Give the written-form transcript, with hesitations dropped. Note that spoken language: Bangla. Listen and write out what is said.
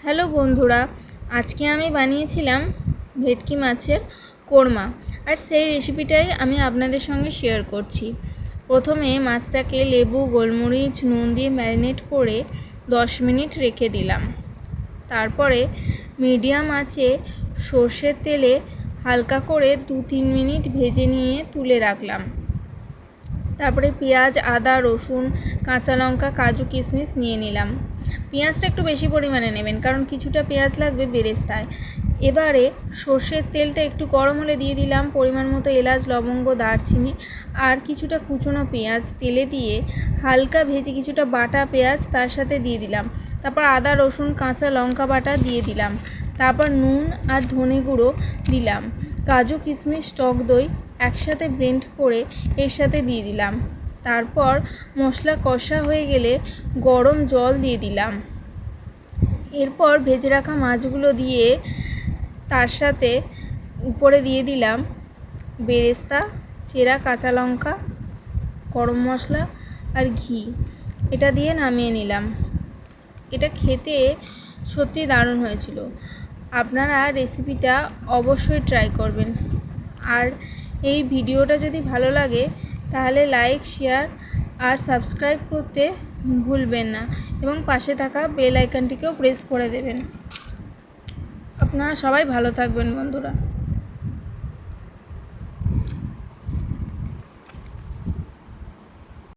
হ্যালো বন্ধুরা, আজকে আমি বানিয়েছিলাম ভেটকি মাছের কোরমা, আর সেই রেসিপিটাই আমি আপনাদের সঙ্গে শেয়ার করছি। প্রথমে মাছটাকে লেবু, গোলমরিচ, নুন দিয়ে ম্যারিনেট করে 10 মিনিট রেখে দিলাম। তারপরে মিডিয়াম আঁচে সর্ষের তেলে হালকা করে 2-3 মিনিট ভেজে নিয়ে তুলে রাখলাম। তারপরে পেঁয়াজ, আদা, রসুন, কাঁচা লঙ্কা, কাজু, কিশমিশ নিয়ে নিলাম। পেঁয়াজটা একটু বেশি পরিমাণে নেবেন, কারণ কিছুটা পেঁয়াজ লাগবে বেরেস্তায়। এবারে সর্ষের তেলটা একটু গরম হলে দিয়ে দিলাম পরিমাণ মতো এলাচ, লবঙ্গ, দারচিনি আর কিছুটা কুচনো পেঁয়াজ তেলে দিয়ে হালকা ভেজে কিছুটা বাটা পেঁয়াজ তার সাথে দিয়ে দিলাম। তারপর আদা, রসুন, কাঁচা লঙ্কা বাটা দিয়ে দিলাম। তারপর নুন আর ধনে গুঁড়ো দিলাম। কাজু, কিশমিশ, টক দই একসাথে ব্লেন্ড করে এর সাথে দিয়ে দিলাম। তারপর মশলা কষা হয়ে গেলে গরম জল দিয়ে দিলাম। এরপর ভেজে রাখা মাছগুলো দিয়ে তার সাথে উপরে দিয়ে দিলাম বেরেস্তা, চেরা কাঁচা লঙ্কা, গরম মশলা আর ঘি। এটা দিয়ে নামিয়ে নিলাম। এটা খেতে সত্যি দারুণ হয়েছিল। আপনারা রেসিপিটা অবশ্যই ট্রাই করবেন। আর এই ভিডিওটা যদি ভালো লাগে তাহলে লাইক, শেয়ার আর সাবস্ক্রাইব করতে ভুলবেন না, এবং পাশে থাকা বেল আইকনটিকেও প্রেস করে দেবেন। আপনারা সবাই ভালো থাকবেন বন্ধুরা।